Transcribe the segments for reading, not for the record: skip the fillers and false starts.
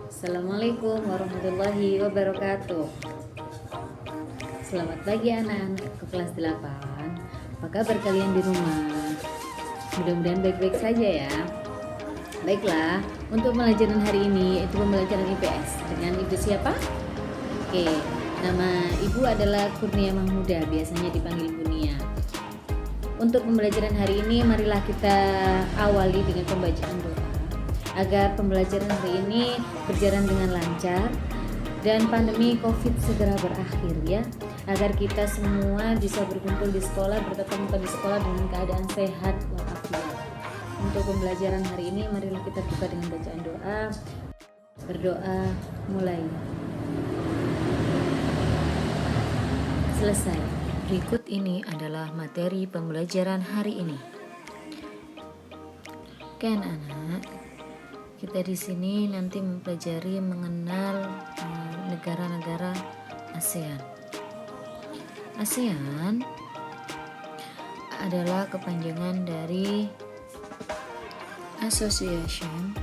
Assalamualaikum warahmatullahi wabarakatuh. Selamat pagi anak-anak ke kelas 8. Apa kabar kalian di rumah? Mudah-mudahan baik-baik saja ya. Baiklah, untuk pembelajaran hari ini yaitu pembelajaran IPS dengan Ibu siapa? Oke, nama Ibu adalah Kurnia Mahmuda, biasanya dipanggil Bunia. Untuk pembelajaran hari ini marilah kita awali dengan pembacaan doa agar pembelajaran hari ini berjalan dengan lancar dan pandemi COVID segera berakhir ya, agar kita semua bisa berkumpul di sekolah, bertatap muka di sekolah dengan keadaan sehat walafiat. Untuk pembelajaran hari ini marilah kita buka dengan bacaan doa. Berdoa mulai. Selesai. Berikut ini adalah materi pembelajaran hari ini. Oke anak-anak, kita di sini nanti mempelajari mengenal negara-negara ASEAN. ASEAN adalah kepanjangan dari Association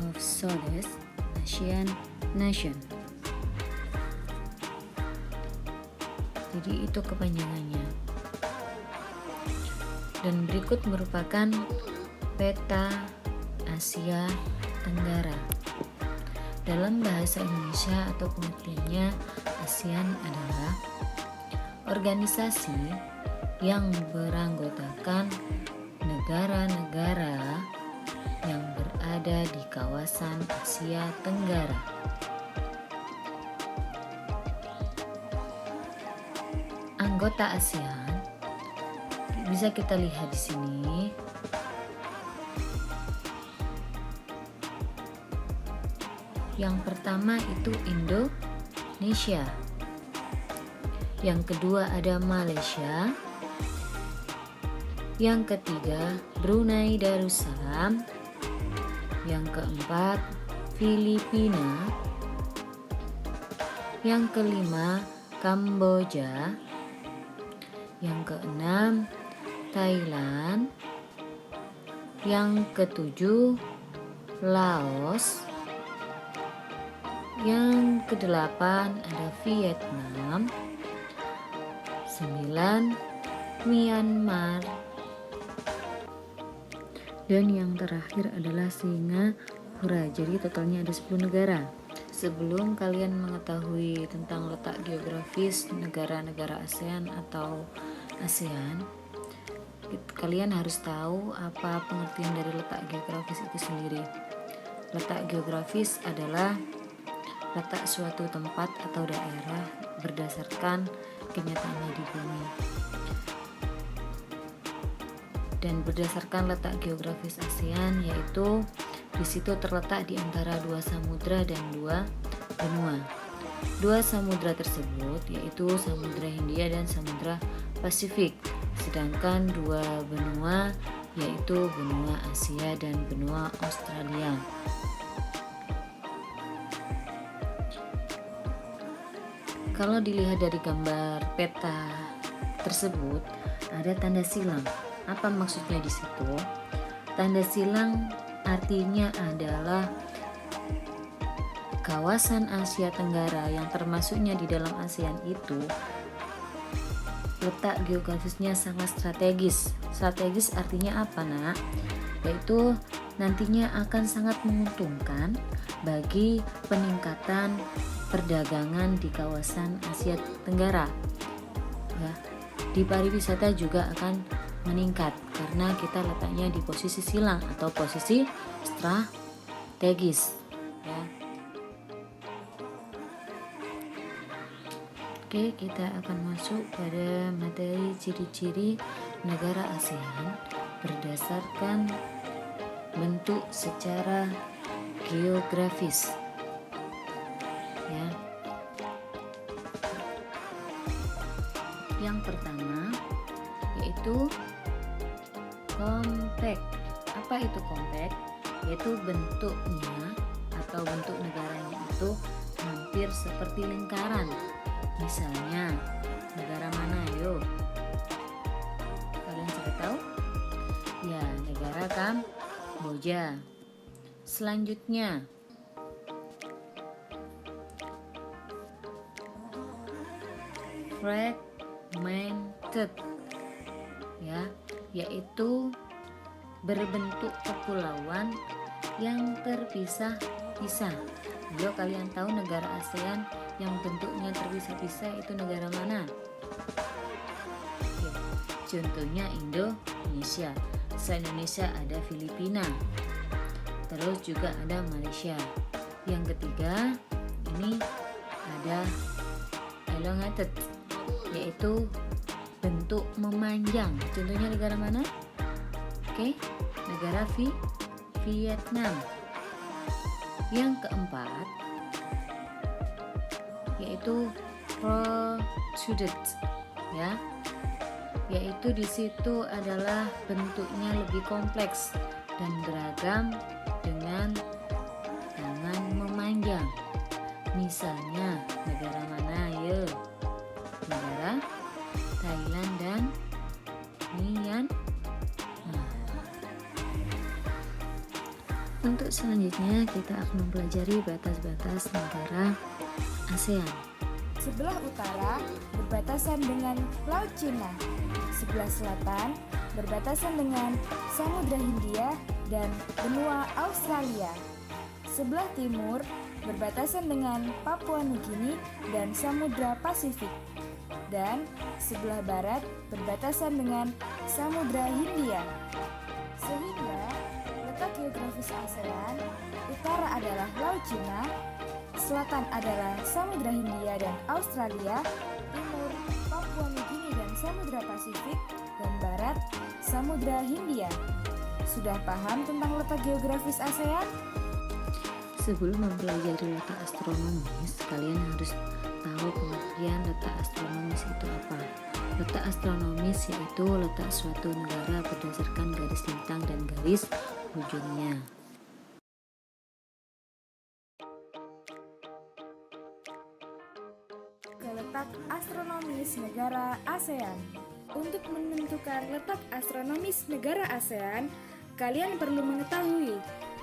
of Southeast Asian Nations. Jadi itu kepanjangannya. Dan berikut merupakan peta Asia Tenggara. Dalam bahasa Indonesia atau pengertiannya, ASEAN adalah organisasi yang beranggotakan negara-negara yang berada di kawasan Asia Tenggara. Anggota ASEAN bisa kita lihat di sini. Yang pertama itu Indonesia. Yang kedua ada Malaysia. Yang ketiga Brunei Darussalam. Yang keempat Filipina. Yang kelima Kamboja. Yang keenam Thailand. Yang ketujuh Laos. Yang kedelapan ada Vietnam. 9 Myanmar. Dan yang terakhir adalah Singapura. Jadi totalnya ada 10 negara. Sebelum kalian mengetahui tentang letak geografis negara-negara ASEAN atau ASEAN, kalian harus tahu apa pengertian dari letak geografis itu sendiri. Letak geografis adalah letak suatu tempat atau daerah berdasarkan kenyataannya di bumi. Dan berdasarkan letak geografis ASEAN, yaitu di situ terletak di antara 2 samudra dan 2 benua. 2 samudra tersebut yaitu Samudra Hindia dan Samudra Pasifik. Sedangkan 2 benua yaitu benua Asia dan benua Australia. Kalau dilihat dari gambar peta tersebut, ada tanda silang. Apa maksudnya di situ? Tanda silang artinya adalah kawasan Asia Tenggara yang termasuknya di dalam ASEAN itu letak geografisnya sangat strategis. Strategis artinya apa, Nak? Yaitu nantinya akan sangat menguntungkan bagi peningkatan perdagangan di kawasan Asia Tenggara. Ya, di pariwisata juga akan meningkat karena kita letaknya di posisi silang atau posisi strategis. Ya. Oke, kita akan masuk pada materi ciri-ciri negara ASEAN berdasarkan bentuk secara geografis. Ya. Yang pertama yaitu compact. Apa itu compact? Yaitu bentuknya atau bentuk negaranya itu hampir seperti lingkaran. Misalnya, negara mana? Ayo, kalian sudah tahu? Ya, negara Kamboja. Selanjutnya fragmented, ya, yaitu berbentuk kepulauan yang terpisah-pisah. Kalau kalian tahu negara ASEAN yang bentuknya terpisah-pisah itu negara mana? Oke, contohnya Indonesia. Selain Indonesia ada Filipina, terus juga ada Malaysia. Yang ketiga ini ada elongated, yaitu bentuk memanjang. Contohnya negara mana? Oke, negara Vietnam. Yang keempat yaitu protruded, ya, yaitu di situ adalah bentuknya lebih kompleks dan beragam dengan tangan memanjang. Misalnya negara mana ya? Negara Thailand dan Myanmar. Untuk selanjutnya kita akan mempelajari batas-batas negara ASEAN. Sebelah utara berbatasan dengan Laut Cina, sebelah selatan berbatasan dengan Samudra Hindia dan benua Australia, sebelah timur berbatasan dengan Papua Nugini dan Samudra Pasifik, dan sebelah barat berbatasan dengan Samudra Hindia. Sehingga letak geografis ASEAN, utara adalah Laut Cina, selatan adalah Samudra Hindia dan Australia, timur Papua Nugini dan Samudra Pasifik, dan barat Samudra Hindia. Sudah paham tentang letak geografis ASEAN? Sebelum mempelajari letak astronomis, kalian harus tahu pengertian letak astronomis itu apa. Letak astronomis yaitu letak suatu negara berdasarkan garis lintang dan garis ujungnya. Letak astronomis negara ASEAN. Untuk menentukan letak astronomis negara ASEAN, kalian perlu mengetahui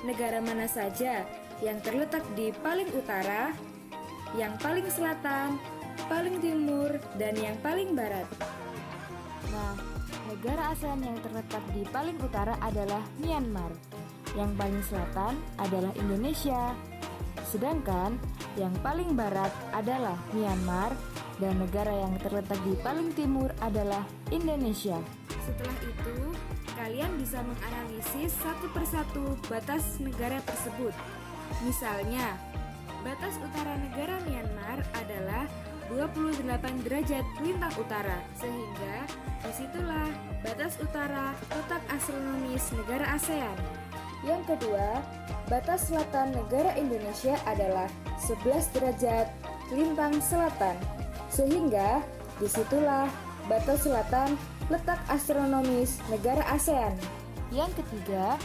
negara mana saja yang terletak di paling utara, yang paling selatan, paling timur, dan yang paling barat. Nah, negara ASEAN yang terletak di paling utara adalah Myanmar, yang paling selatan adalah Indonesia, sedangkan yang paling barat adalah Myanmar, dan negara yang terletak di paling timur adalah Indonesia. Setelah itu, kalian bisa menganalisis satu persatu batas negara tersebut. Misalnya, batas utara negara Myanmar adalah 28 derajat lintang utara, sehingga disitulah batas utara letak astronomis negara ASEAN. Yang kedua, batas selatan negara Indonesia adalah 11 derajat lintang selatan, sehingga disitulah batas selatan letak astronomis negara ASEAN. Yang ketiga,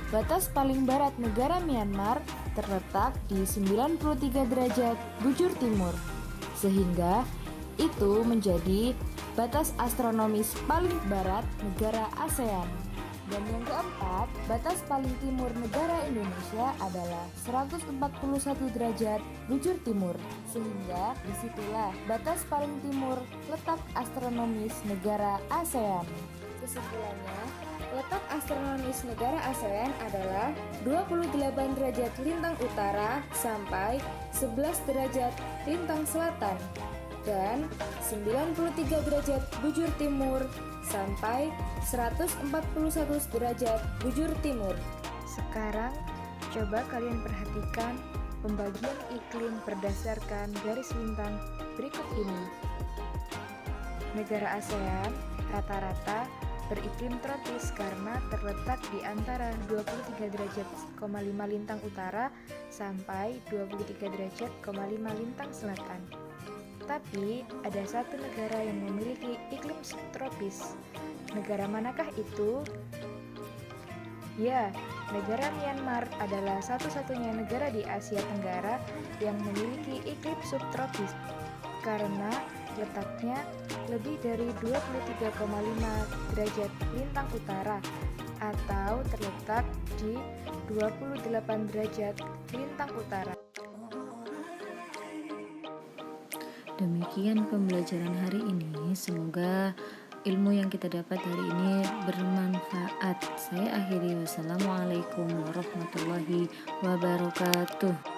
batas paling barat negara Myanmar terletak di 93 derajat bujur timur, sehingga itu menjadi batas astronomis paling barat negara ASEAN. Dan yang keempat, batas paling timur negara Indonesia adalah 141 derajat bujur timur, sehingga disitulah batas paling timur letak astronomis negara ASEAN. Kesimpulannya, letak astronomis negara ASEAN adalah 28 derajat lintang utara sampai 11 derajat lintang selatan, dan 93 derajat bujur timur sampai 141 derajat bujur timur. Sekarang, coba kalian perhatikan pembagian iklim berdasarkan garis lintang berikut ini. Negara ASEAN rata-rata beriklim tropis karena terletak di antara 23 derajat, 5 lintang utara sampai 23 derajat, 5 lintang selatan. Tapi ada satu negara yang memiliki iklim subtropis. Negara manakah itu? Ya, negara Myanmar adalah satu-satunya negara di Asia Tenggara yang memiliki iklim subtropis karena letaknya lebih dari 23,5 derajat lintang utara atau terletak di 28 derajat lintang utara. Demikian pembelajaran hari ini. Semoga ilmu yang kita dapat hari ini bermanfaat. Saya akhiri, wassalamualaikum warahmatullahi wabarakatuh.